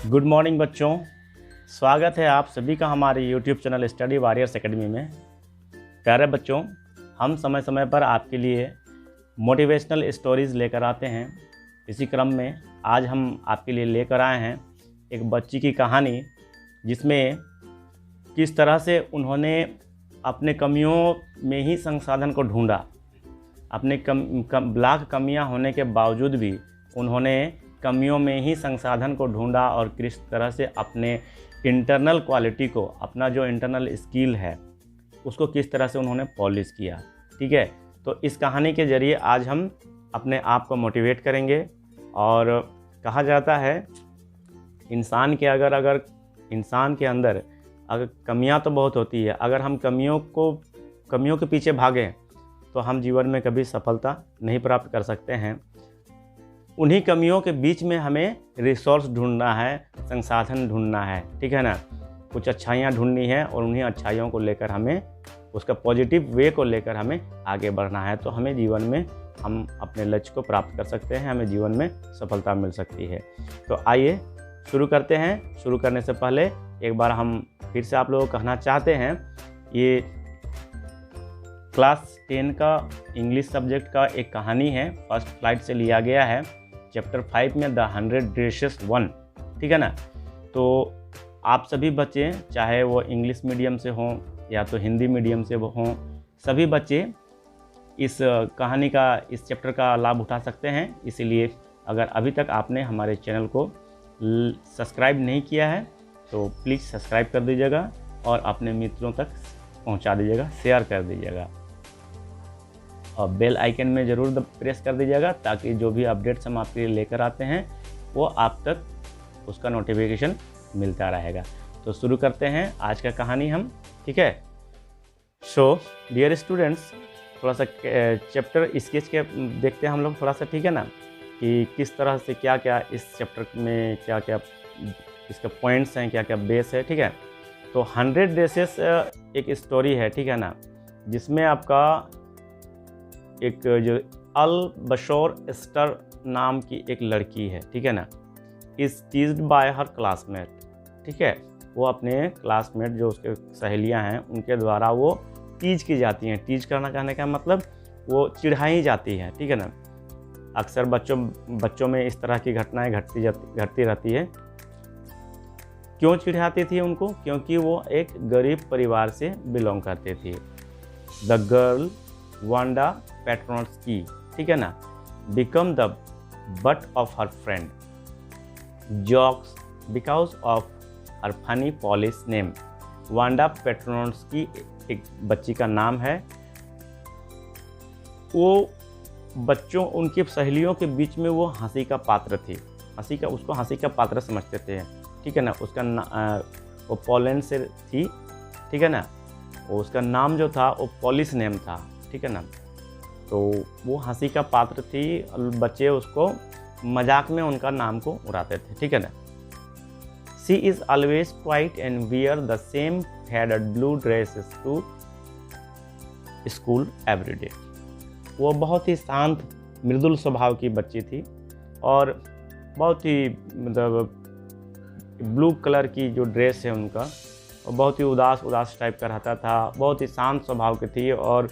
Good morning बच्चों, स्वागत है आप सभी का हमारे YouTube channel study warriors academy में। प्यारे बच्चों, हम समय समय पर आपके लिए मोटिवेशनल स्टोरीज़ लेकर आते हैं। इसी क्रम में आज हम आपके लिए लेकर आए हैं एक बच्ची की कहानी, जिसमें किस तरह से उन्होंने अपने कमियों में ही संसाधन को ढूंढा। अपने लाख कमियां होने के बावजूद भी उन्होंने कमियों में ही संसाधन को ढूंढा और किस तरह से अपने इंटरनल क्वालिटी को, अपना जो इंटरनल स्किल है उसको किस तरह से उन्होंने पॉलिश किया। ठीक है, तो इस कहानी के ज़रिए आज हम अपने आप को मोटिवेट करेंगे। और कहा जाता है इंसान के अंदर अगर कमियां तो बहुत होती है, अगर हम कमियों के पीछे भागें तो हम जीवन में कभी सफलता नहीं प्राप्त कर सकते हैं। उन्हीं कमियों के बीच में हमें रिसोर्स ढूंढना है, संसाधन ढूंढना है। ठीक है ना, कुछ अच्छाइयाँ ढूंढनी है और उन्हीं अच्छाइयों को लेकर हमें उसका पॉजिटिव वे को लेकर हमें आगे बढ़ना है। तो हमें जीवन में हम अपने लक्ष्य को प्राप्त कर सकते हैं, हमें जीवन में सफलता मिल सकती है। तो आइए शुरू करते हैं। शुरू करने से पहले एक बार हम फिर से आप लोगों को कहना चाहते हैं, ये क्लास 10 का इंग्लिश सब्जेक्ट का एक कहानी है, फर्स्ट फ्लाइट से लिया गया है, चैप्टर 5 में द 100 ड्रेसेस 1। ठीक है ना, तो आप सभी बच्चे, चाहे वो इंग्लिश मीडियम से हों या तो हिंदी मीडियम से हों, सभी बच्चे इस कहानी का, इस चैप्टर का लाभ उठा सकते हैं। इसीलिए अगर अभी तक आपने हमारे चैनल को सब्सक्राइब नहीं किया है तो प्लीज़ सब्सक्राइब कर दीजिएगा और अपने मित्रों तक पहुंचा दीजिएगा, शेयर कर दीजिएगा और बेल आइकन में ज़रूर प्रेस कर दीजिएगा, ताकि जो भी अपडेट्स हम आपके लिए लेकर आते हैं वो आप तक उसका नोटिफिकेशन मिलता रहेगा। तो शुरू करते हैं आज का कहानी हम। ठीक है, सो डियर स्टूडेंट्स, थोड़ा सा चैप्टर स्केच के देखते हैं हम लोग थोड़ा सा। ठीक है ना, कि किस तरह से क्या क्या इस चैप्टर में क्या क्या इसके पॉइंट्स हैं, क्या क्या बेस है। ठीक है, तो 100 ड्रेसेस एक स्टोरी है। ठीक है ना, जिसमें आपका एक जो अल बशोर एस्टर नाम की एक लड़की है। ठीक है ना, is teased bye her classmate. ठीक है, वो अपने क्लासमेट जो उसके सहेलियां हैं उनके द्वारा वो टीज की जाती हैं। टीज करना कहने का मतलब वो चिढ़ाई जाती है। ठीक है ना, अक्सर बच्चों में इस तरह की घटनाएं घटती रहती है। क्यों चिढ़ाती थी उनको? क्योंकि वो एक गरीब परिवार से बिलोंग करती थी। द गर्ल वांडा पेट्रोन्स्की, ठीक है ना, become the butt of her friend jokes because of her funny Polish name. Wanda Petronski एक बच्ची का नाम है। वो बच्चों, उनकी सहेलियों के बीच में वो हंसी का पात्र थी। उसको हंसी का पात्र समझते थे। ठीक है ना, वो पोलैंड से थी। ठीक है ना, उसका नाम जो था वो पॉलिश नेम था। ठीक है ना, तो वो हंसी का पात्र थी। बच्चे उसको मजाक में उनका नाम को उड़ाते थे। ठीक है ना, she is always quiet and wear the same faded blue dresses to school every day. वो बहुत ही शांत मृदुल स्वभाव की बच्ची थी और बहुत ही मतलब ब्लू कलर की जो ड्रेस है उनका, वो बहुत ही उदास टाइप का रहता था। बहुत ही शांत स्वभाव की थी और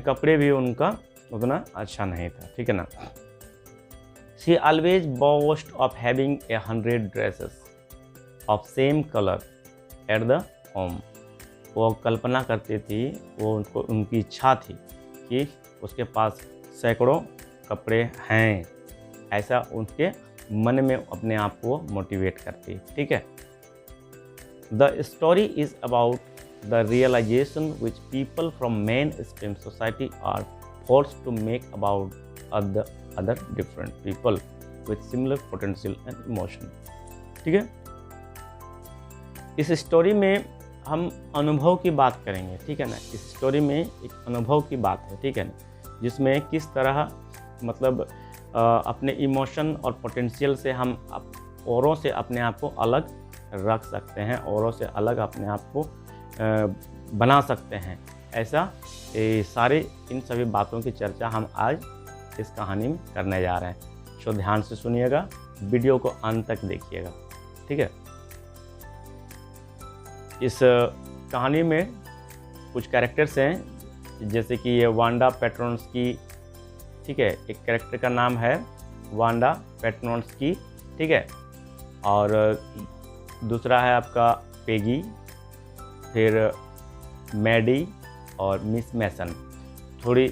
कपड़े भी उनका उतना अच्छा नहीं था। ठीक है ना, she always boast of having 100 dresses of same colour at the home. वो कल्पना करती थी, उनकी इच्छा थी कि उसके पास सैकड़ों कपड़े हैं, ऐसा उनके मन में अपने आप को मोटिवेट करती। ठीक है, the story is about the realization which people from mainstream society are forced to make about other different people with similar potential and emotion। ठीक है, इस स्टोरी में हम अनुभव की बात करेंगे। ठीक है ना, इस स्टोरी में एक अनुभव की बात है। ठीक है ना, जिसमें किस तरह मतलब अपने इमोशन और पोटेंशियल से हम औरों से अपने आप को अलग रख सकते हैं, औरों से अलग अपने आप को बना सकते हैं। ऐसा इन सभी बातों की चर्चा हम आज इस कहानी में करने जा रहे हैं। सो ध्यान से सुनिएगा, वीडियो को अंत तक देखिएगा। ठीक है। इस कहानी में कुछ कैरेक्टर्स हैं, जैसे कि ये वांडा पेट्रोन्स्की, ठीक है, एक कैरेक्टर का नाम है वांडा पेट्रोन्स्की, ठीक है, और दूसरा है आपका पेगी, फिर मैडी और मिस मैसन। थोड़ी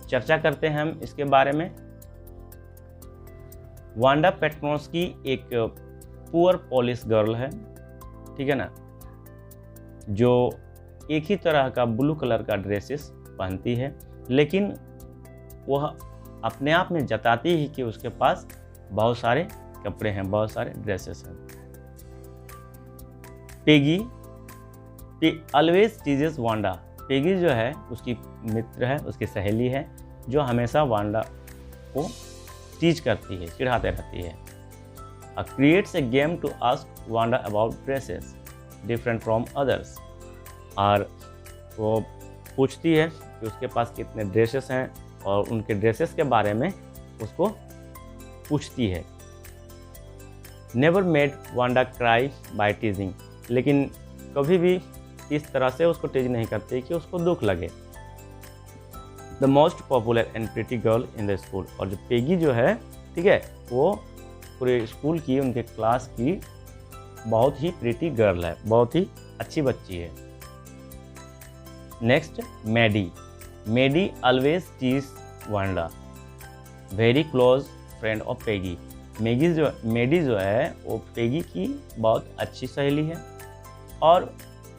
चर्चा करते हैं हम इसके बारे में। वांडा पेट्रोन्स्की एक पुअर पोलिश गर्ल है, ठीक है ना, जो एक ही तरह का ब्लू कलर का ड्रेसेस पहनती है, लेकिन वह अपने आप में जताती है कि उसके पास बहुत सारे कपड़े हैं, बहुत सारे ड्रेसेस हैं। Peggy always teases Wanda. Peggy जो है उसकी मित्र है, उसकी सहेली है, जो हमेशा वांडा को टीच करती है, चिढ़ाते रहती है। Creates a game to ask Wanda about dresses different from others. और वो पूछती है कि उसके पास कितने ड्रेसेस हैं और उनके ड्रेसेस के बारे में उसको पूछती है। Never made Wanda cry by teasing. लेकिन कभी भी इस तरह से उसको टीज नहीं करती कि उसको दुख लगे। The most popular and pretty girl in the school. और जो पेगी जो है, ठीक है, वो पूरे स्कूल की, उनके क्लास की बहुत ही प्रिटी गर्ल है, बहुत ही अच्छी बच्ची है। Next Maddie. Maddie always tease Wanda, very close friend of Peggy. Maddie जो है वो पेगी की बहुत अच्छी सहेली है और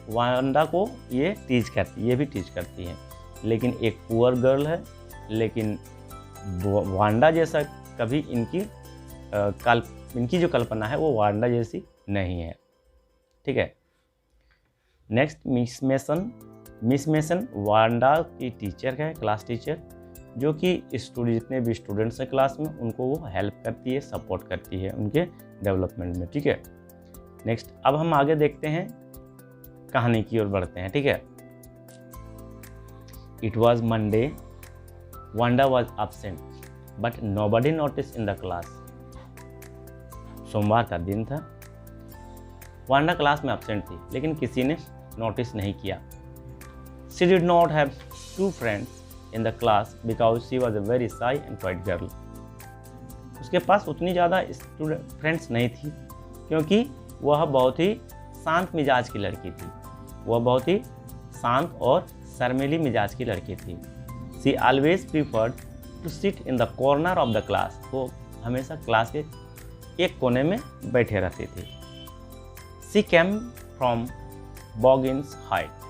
वांडा को ये भी टीच करती है। लेकिन एक पुअर गर्ल है, लेकिन वांडा जैसा कभी इनकी जो कल्पना है वो वांडा जैसी नहीं है, ठीक है। Next Miss Mason. Miss Mason Wanda की टीचर है, क्लास टीचर, जो कि जितने भी स्टूडेंट्स हैं क्लास में उनको वो हेल्प करती है, सपोर्ट करती है उनके डेवलपमेंट में, ठीक है। नेक्स्ट अब हम आगे देखते हैं, कहानी की ओर बढ़ते हैं, ठीक है। It was Monday, Wanda was absent, but nobody noticed in the class. सोमवार का दिन था, वांडा क्लास में एब्सेंट थी, लेकिन किसी ने नोटिस नहीं किया। She did not have two friends in the class because she was a very shy and quiet girl. उसके पास उतनी ज़्यादा फ्रेंड्स नहीं थी क्योंकि वह बहुत ही शांत मिजाज की लड़की थी। वह बहुत ही शांत और शर्मीली मिजाज की लड़की थी। She always preferred to sit in the corner of the class. वो हमेशा क्लास के एक कोने में बैठे रहती थी। She came from Boggins Heights,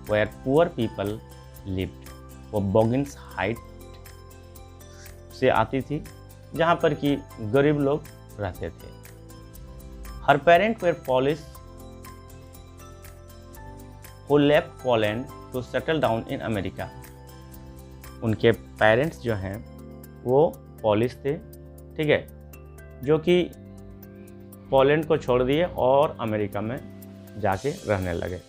where poor people lived. वो बॉगिन्स हाइट से आती थी जहाँ पर कि गरीब लोग रहते थे। Her parents were Polish who left Poland to settle down in America. उनके पेरेंट्स जो हैं वो पॉलिश थे, ठीक है, जो कि पोलैंड को छोड़ दिए और अमेरिका में जाके रहने लगे।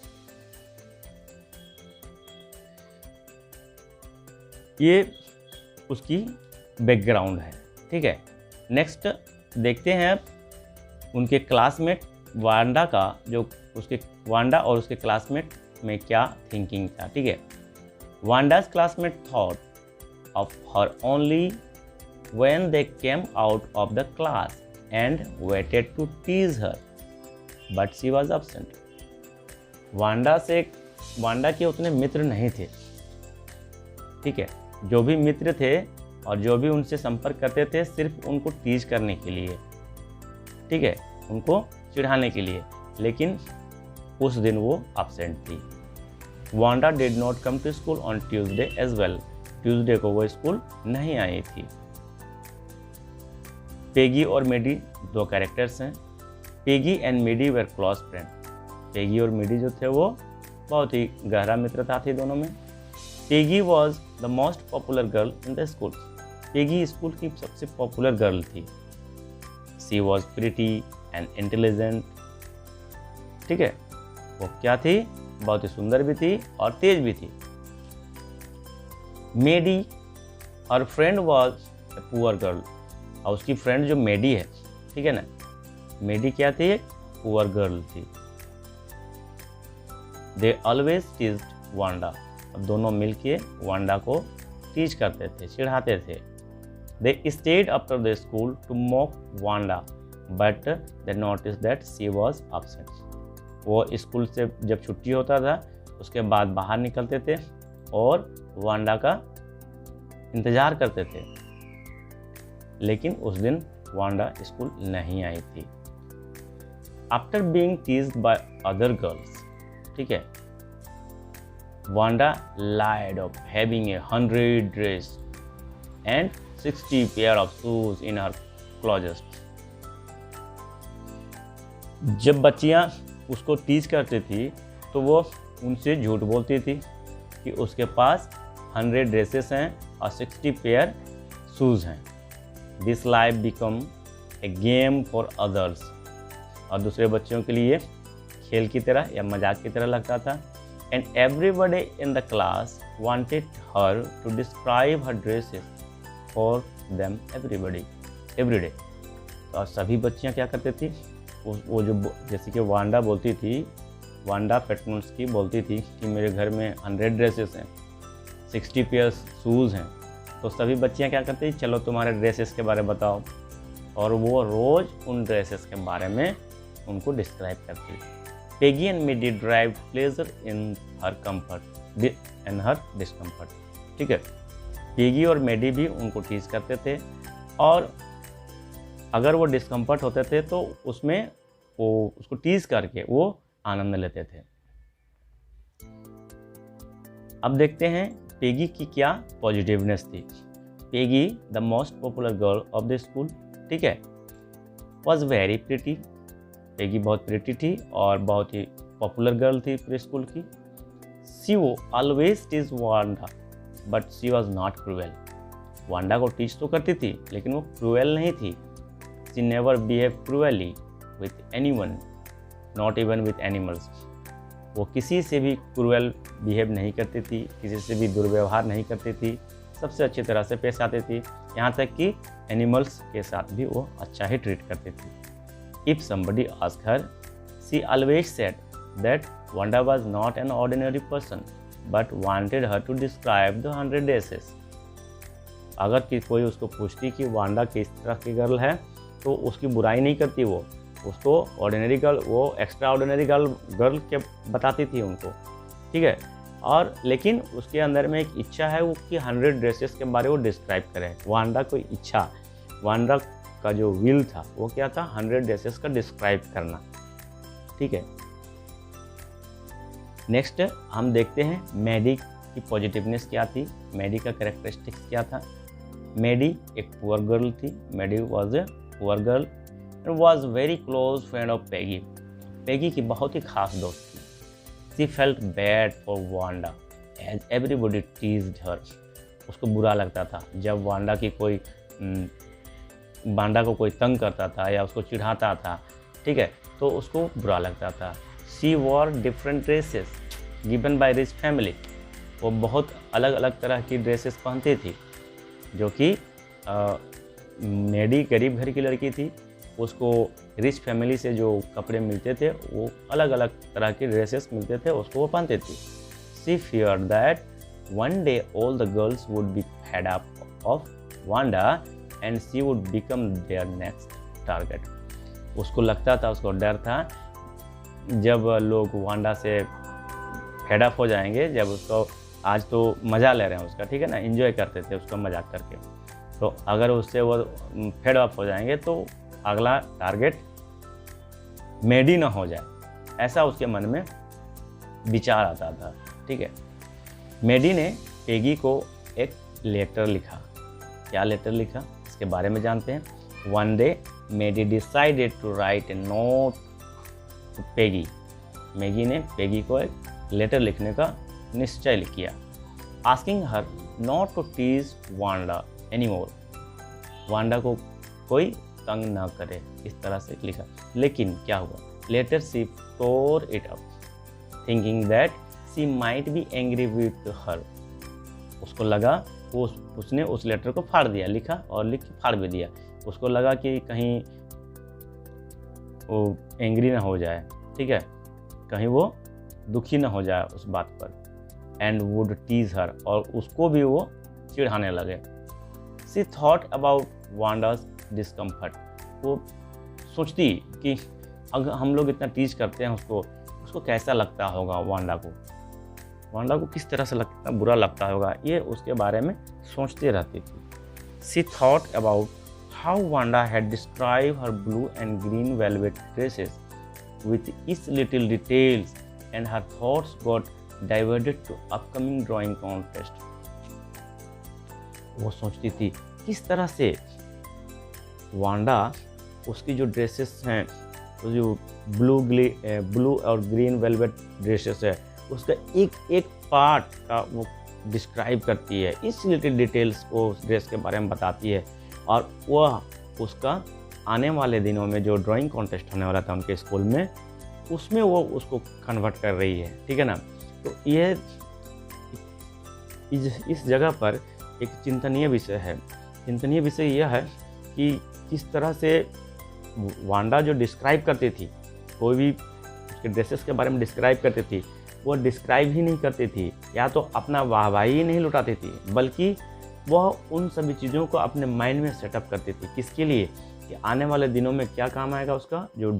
ये उसकी बैकग्राउंड है, ठीक है। नेक्स्ट देखते हैं उनके क्लासमेट वांडा का, जो उसके वांडा और उसके क्लासमेट में क्या थिंकिंग था, ठीक है। वांडा's classmate thought of her only when they came out of the class and waited to tease her, but she was absent. Wanda के उतने मित्र नहीं थे, ठीक है। जो भी मित्र थे और जो भी उनसे संपर्क करते थे सिर्फ उनको टीज करने के लिए, ठीक है, उनको चिढ़ाने के लिए, लेकिन उस दिन वो एब्सेंट थी। Wanda did not come to school on Tuesday as well. Tuesday को वो स्कूल नहीं आई थी। पेगी और मेडी दो कैरेक्टर्स हैं। Peggy and Maddie were close friend. Peggy और मेडी जो थे वो बहुत ही गहरा मित्रता थी दोनों में। Peggy was the most popular girl in the school. Peggy school की सबसे पॉपुलर गर्ल थी। सी वॉज प्रिटी एंड इंटेलिजेंट, ठीक है, वो क्या थी, बहुत ही सुंदर भी थी और तेज भी थी। मेडी और फ्रेंड वॉज पुअर गर्ल, और उसकी फ्रेंड जो मेडी है, ठीक है ना, मेडी क्या थी, एक पुअर गर्ल थी। They always teased Wanda. अब दोनों मिलके वांडा को टीज करते थे, चिढ़ाते थे। They stayed after the school to mock Wanda but they notice that she was absent। वो स्कूल से जब छुट्टी होता था उसके बाद बाहर निकलते थे और वांडा का इंतज़ार करते थे, लेकिन उस दिन वांडा स्कूल नहीं आई थी। After being teased by other girls, ठीक है, Wanda lied of having 100 dress and 60 pair of shoes in her closet. जब बच्चियां उसको टीज करती थी तो वो उनसे झूठ बोलती थी कि उसके पास 100 ड्रेसेस हैं और 60 पेयर शूज़ हैं। This life become a game for others. और दूसरे बच्चों के लिए खेल की तरह या मजाक की तरह लगता था। And everybody in the class wanted her to describe her dresses for them every day. और सभी बच्चियाँ क्या करती थी, वो जो जैसे कि वांडा बोलती थी, वांडा पेट्रोन्स्की बोलती थी कि मेरे घर में 100 ड्रेसेस हैं, 60 पेयर शूज़ हैं, तो सभी बच्चियां क्या करती, चलो तुम्हारे ड्रेसेस के बारे में बताओ। और वो रोज़ उन ड्रेसेस के बारे में उनको डिस्क्राइब करती। Peggy and Maddie drive pleasure in her comfort and her discomfort, ठीक है। पेगी और मेडी भी उनको टीज करते थे और अगर वो डिस्कम्फर्ट होते थे तो उसमें वो उसको टीज करके वो आनंद लेते थे। अब देखते हैं पेगी की क्या पॉजिटिवनेस थी। Peggy the most popular girl of the school, ठीक है, वॉज वेरी प्रिटी। पेगी बहुत प्रिटी थी और बहुत ही पॉपुलर गर्ल थी पूरे स्कूल की। शी वो always tease Wanda but she was not cruel. Wanda को टीच तो करती थी लेकिन वो क्रूएल नहीं थी। She never behave cruelly with anyone, not even with animals. वो किसी से भी क्रूएल बिहेव नहीं करती थी, किसी से भी दुर्व्यवहार नहीं करती थी, सबसे अच्छी तरह से पेश आती थी। यहाँ तक कि एनिमल्स के साथ भी वो अच्छा ही ट्रीट करती थी। If somebody asked her, she always said that Wanda was not an ordinary person, but wanted her to describe the 100 dresses. अगर कि कोई उसको पूछती कि वांडा किस तरह की गर्ल है तो उसकी बुराई नहीं करती, वो उसको ऑर्डिनरी गर्ल, वो एक्स्ट्रा ऑर्डिनरी गर्ल के बताती थी उनको, ठीक है। और लेकिन उसके अंदर में एक इच्छा है वो कि 100 ड्रेसेस के बारे में वो डिस्क्राइब करें। वांडा कोई इच्छा, वांडा का जो विल था वो क्या था, 100 ड्रेसेस का डिस्क्राइब करना, ठीक है। नेक्स्ट हम देखते हैं मेडी की पॉजिटिवनेस क्या थी, मेडी का कैरेक्टरिस्टिक्स क्या था। मेडी एक पुअर गर्ल थी। Maddie was a poor girl and was very close friend of Peggy. Peggy की बहुत ही खास दोस्त थी। She felt bad for Wanda as everybody teased her. उसको बुरा लगता था जब वांडा की कोई वांडा को कोई तंग करता था या उसको चिढ़ाता था, ठीक है, तो उसको बुरा लगता था। She war different dresses given by rich family. वो बहुत अलग अलग तरह की ड्रेसेस पहनती थी, जो कि मेडी गरीब घर की लड़की थी, उसको रिच फैमिली से जो कपड़े मिलते थे वो अलग अलग तरह के ड्रेसेस मिलते थे, उसको वो पहनती थी। She feared that one day all the girls would be fed up of Wanda and she would become their next target. उसको लगता था, उसको डर था जब लोग वांडा से फेड अप हो जाएंगे, जब उसको आज तो मज़ा ले रहे हैं उसका, ठीक है ना, एंजॉय करते थे उसका मजाक करके, तो अगर उससे वो फेड अप हो जाएंगे तो अगला टारगेट मेडी ना हो जाए, ऐसा उसके मन में विचार आता था, ठीक है। मेडी ने पेगी को एक लेटर लिखा। क्या लेटर लिखा इसके बारे में जानते हैं। One day Maddie decided to write a note to Peggy. Maggie ने पेगी को एक लेटर लिखने का निश्चय किया। Asking her not to tease Wanda anymore. Wanda को कोई तंग ना करे, इस तरह से लिखा। लेकिन क्या हुआ, letter she tore it up thinking that she might be angry with her. उसको लगा, उसने उस लेटर को फाड़ दिया, लिखा और लिख के फाड़ भी दिया। उसको लगा कि कहीं वो एंग्री ना हो जाए, ठीक है, कहीं वो दुखी ना हो जाए उस बात पर। एंड वुड टीज हर, और उसको भी वो चिढ़ाने लगे। सी थॉट अबाउट वांडास डिस्कम्फर्ट, वो सोचती कि अगर हम लोग इतना टीज करते हैं उसको कैसा लगता होगा, वांडा को किस तरह से लगता, बुरा लगता होगा, ये उसके बारे में सोचती रहती थी। She thought about how Wanda had describe her blue and green velvet dresses with its little details, and her thoughts got diverted to upcoming drawing contest. वो सोचती थी किस तरह से वांडा उसकी जो ड्रेसेस हैं, वो जो ब्लू और ग्रीन वेलवेट ड्रेसेस है, उसका एक एक पार्ट का वो डिस्क्राइब करती है, इस लिटिल डिटेल्स को उस ड्रेस के बारे में बताती है, और वह उसका आने वाले दिनों में जो ड्राइंग कॉन्टेस्ट होने वाला था उनके स्कूल में, उसमें वो उसको कन्वर्ट कर रही है, ठीक है ना। तो ये इस जगह पर एक चिंतनीय विषय है। चिंतनीय विषय यह है कि किस तरह से वांडा जो डिस्क्राइब करती थी, कोई भी उसके ड्रेसेस के बारे में डिस्क्राइब करती थी, वो डिस्क्राइब ही नहीं करती थी या तो अपना वाहवाही ही नहीं लुटाती थी, बल्कि वह उन सभी चीज़ों को अपने माइंड में सेटअप करती थी। किसके लिए? कि आने वाले दिनों में क्या काम आएगा, उसका जो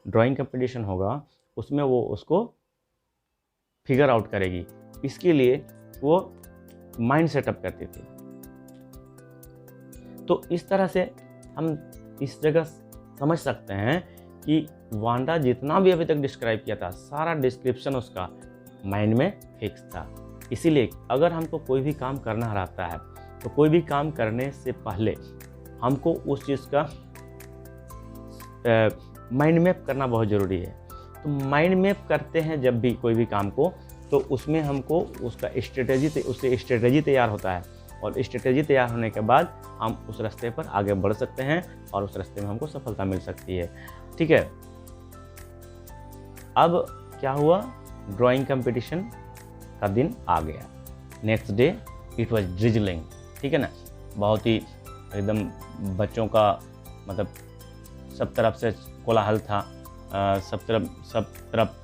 ड्राइंग कंपटीशन होगा उसमें वो उसको फिगर आउट करेगी, इसके लिए वो माइंड सेटअप करती थी। तो इस तरह से हम इस जगह समझ सकते हैं कि वांडा जितना भी अभी तक डिस्क्राइब किया था, सारा डिस्क्रिप्शन उसका माइंड में फिक्स था। इसीलिए अगर हमको कोई भी काम करना रहता है तो कोई भी काम करने से पहले हमको उस चीज़ का माइंड मैप करना बहुत ज़रूरी है। तो माइंड मैप करते हैं जब भी कोई भी काम को, तो उसमें हमको उसका स्ट्रेटेजी तैयार होता है, और स्ट्रेटेजी तैयार होने के बाद हम उस रास्ते पर आगे बढ़ सकते हैं और उस रास्ते में हमको सफलता मिल सकती है, ठीक है। अब क्या हुआ, ड्राइंग कंपटीशन का दिन आ गया। Next day it was drizzling, ठीक है ना, बहुत ही एकदम बच्चों का मतलब सब तरफ से कोलाहल था, सब तरफ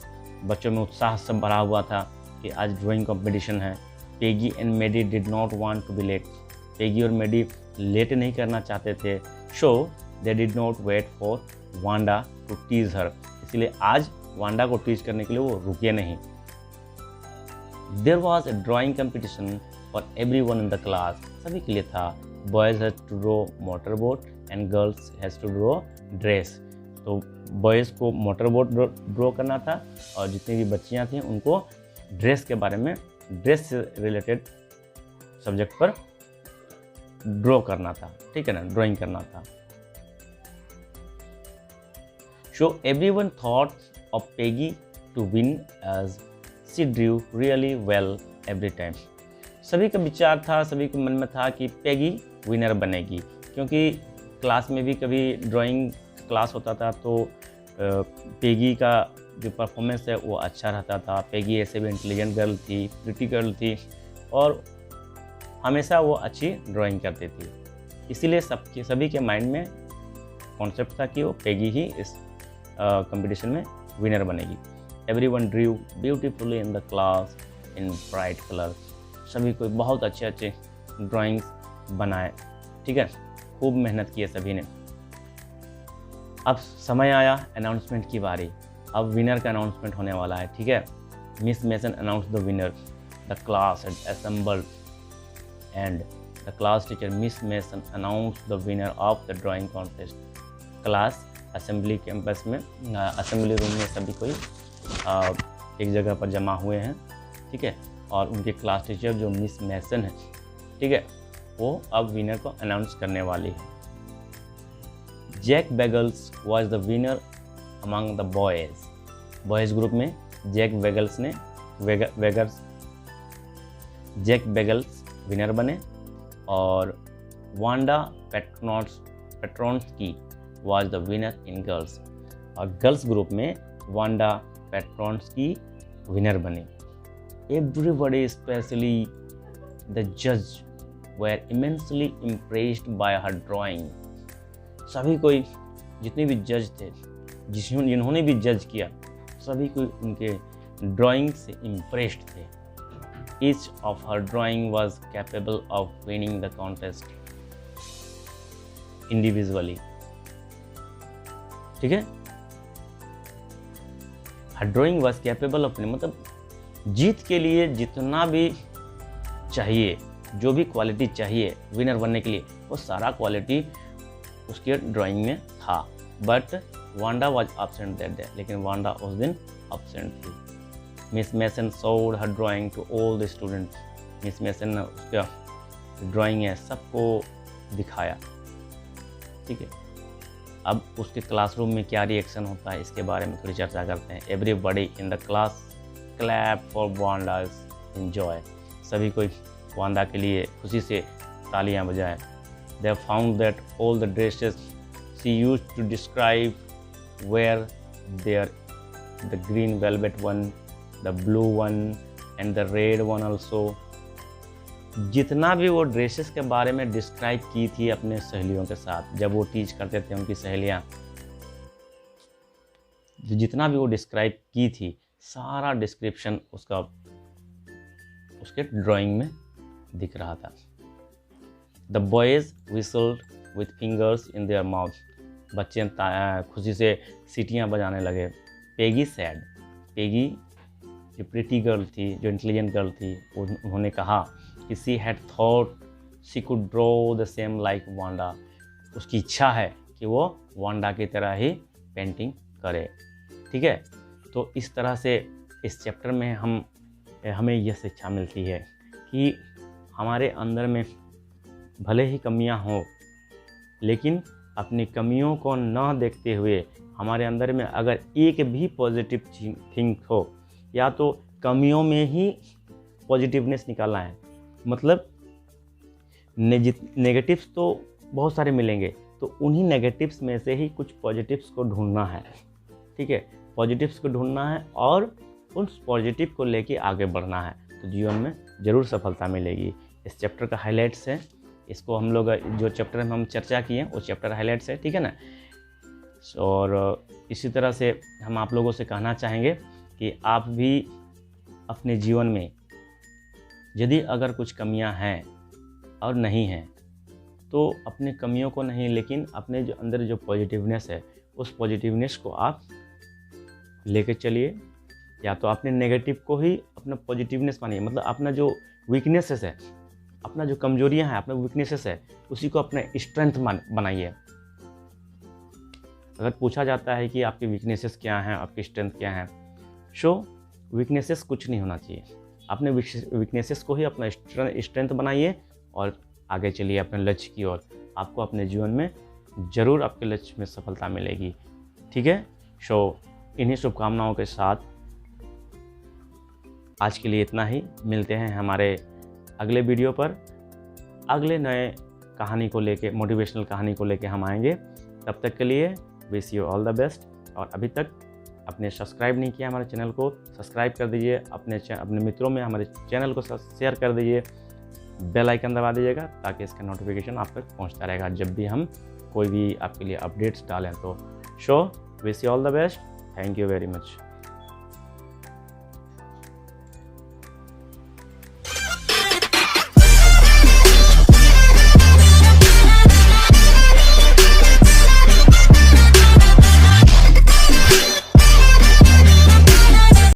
बच्चों में उत्साह सब भरा हुआ था कि आज ड्राइंग कंपटीशन है। Peggy and Maddie did not want to be late, Peggy और मेडी लेट नहीं करना चाहते थे। So they did not wait for Wanda to tease her, इसलिए आज वांडा को टीज करने के लिए वो रुके नहीं। There was a drawing competition for everyone in the class, सभी के लिए था। Boys has to draw motor boat and girls has to draw dress. तो बॉयज़ को मोटर बोट ड्रॉ करना था और जितनी भी बच्चियां थीं उनको ड्रेस के बारे में, ड्रेस से रिलेटेड सब्जेक्ट पर ड्रॉ करना था, ठीक है ना, ड्राइंग करना था। So everyone thought of Peggy to win as she drew really well every time. सभी का विचार था, सभी के मन में था कि पेगी विनर बनेगी, क्योंकि क्लास में भी कभी ड्राइंग क्लास होता था तो पेगी का जो परफॉर्मेंस है वो अच्छा रहता था। पेगी ऐसे भी इंटेलिजेंट गर्ल थी, प्रिटी गर्ल थी और हमेशा वो अच्छी ड्राइंग करती थी, इसीलिए सभी के माइंड में कॉन्सेप्ट था कि वो पेगी ही इस कंपटीशन में विनर बनेगी। Everyone Drew beautifully in the class in bright colour, सभी को बहुत अच्छे अच्छे ड्राइंग्स बनाए, ठीक है, खूब मेहनत की है सभी ने। अब समय आया अनाउंसमेंट की बारी, अब विनर का अनाउंसमेंट होने वाला है, ठीक है। Miss mason announce the winner, the class had assembled and the class teacher miss mason announce the winner of the drawing contest. Class assembly campus में, असेंबली रूम में सभी कोई एक जगह पर जमा हुए हैं, ठीक है, और उनके क्लास टीचर जो मिस मेसन है, ठीक है, वो अब विनर को अनाउंस करने वाली है। Jack Beggles was the winner among the boys group में जैक बेगल्स विनर बने और Wanda Petronski was the winner in girls, और गर्ल्स ग्रुप में वांडा पेट्रोन्स्की विनर बने। Everybody, especially the judge, were immensely impressed by her drawing. सभी कोई, जितने भी जज थे जिन्होंने भी जज किया सभी को उनके ड्राइंग से इम्प्रेस्ड थे। Each of her drawing was capable of winning the contest individually. ठीक है, हर ड्राइंग वॉज कैपेबल ऑफ, मतलब जीत के लिए जितना भी चाहिए, जो भी क्वालिटी चाहिए विनर बनने के लिए, वो सारा क्वालिटी उसके ड्राइंग में था। But Wanda was absent that day, लेकिन वांडा उस दिन एब्सेंट थी। Miss Mason showed her drawing to all the students. Miss Mason ने उसका ड्राइंग है सबको दिखाया। ठीक है, अब उसके क्लासरूम में क्या रिएक्शन होता है इसके बारे में थोड़ी चर्चा करते हैं। Everybody in the class clap for Wanda's enjoy. सभी कोई वांडा के लिए खुशी से तालियां बजाएं। They found that all the dresses she used to describe were there, the green velvet one, the blue one and the red one also. जितना भी वो ड्रेसेस के बारे में डिस्क्राइब की थी अपने सहेलियों के साथ, जब वो टीच करते थे उनकी सहेलियाँ, जितना भी वो डिस्क्राइब की थी सारा डिस्क्रिप्शन उसका उसके ड्राइंग में दिख रहा था। The boys whistled with fingers in their mouth. बच्चे खुशी से सीटियाँ बजाने लगे। पेगी सैड, पेगी जो प्रिटी गर्ल थी, जो इंटेलिजेंट गर्ल थी, उन्होंने कहा कि she had thought she could draw the same like Wanda. उसकी इच्छा है कि वो वांडा की तरह ही पेंटिंग करे। ठीक है, तो इस तरह से इस चैप्टर में हमें यह शिक्षा मिलती है कि हमारे अंदर में भले ही कमियां हों, लेकिन अपनी कमियों को न देखते हुए हमारे अंदर में अगर एक भी पॉजिटिव थिंक हो, या तो कमियों में ही पॉजिटिवनेस निकालना है। मतलब नेगेटिव्स तो बहुत सारे मिलेंगे, तो उन्हीं नेगेटिव्स में से ही कुछ पॉजिटिव्स को ढूंढना है। ठीक है, पॉजिटिव्स को ढूंढना है और उस पॉजिटिव को लेके आगे बढ़ना है, तो जीवन में ज़रूर सफलता मिलेगी। इस चैप्टर का हाइलाइट्स है, इसको हम लोग जो चैप्टर में हम चर्चा किए वो चैप्टर हाइलाइट्स है। ठीक है ना। और इसी तरह से हम आप लोगों से कहना चाहेंगे कि आप भी अपने जीवन में यदि अगर कुछ कमियां हैं और नहीं हैं, तो अपने कमियों को नहीं, लेकिन अपने जो अंदर जो पॉजिटिवनेस है उस पॉजिटिवनेस को आप लेके चलिए। या तो अपने नेगेटिव को ही अपना पॉजिटिवनेस मानिए, मतलब अपना जो वीकनेसेस है, अपना जो कमजोरियां हैं, अपना वीकनेसेस है, उसी को अपना स्ट्रेंथ बनाइए। अगर पूछा जाता है कि आपकी वीकनेसेस क्या हैं, आपकी स्ट्रेंथ क्या है, वीकनेसेस कुछ नहीं होना चाहिए। अपने वीकनेसेस को ही अपना स्ट्रेंथ बनाइए और आगे चलिए अपने लक्ष्य की ओर। आपको अपने जीवन में ज़रूर आपके लक्ष्य में सफलता मिलेगी। ठीक है, इन्हीं शुभकामनाओं के साथ आज के लिए इतना ही। मिलते हैं हमारे अगले वीडियो पर। अगले नए कहानी को लेके, मोटिवेशनल कहानी को लेके हम आएंगे। तब तक के लिए wish you all the best. और अभी तक आपने सब्सक्राइब नहीं किया हमारे चैनल को, सब्सक्राइब कर दीजिए। अपने मित्रों में हमारे चैनल को शेयर कर दीजिए। बेल आइकन दबा दीजिएगा ताकि इसका नोटिफिकेशन आप तक पहुंचता रहेगा जब भी हम कोई भी आपके लिए अपडेट्स डालें। तो wish you all the best. Thank you very much.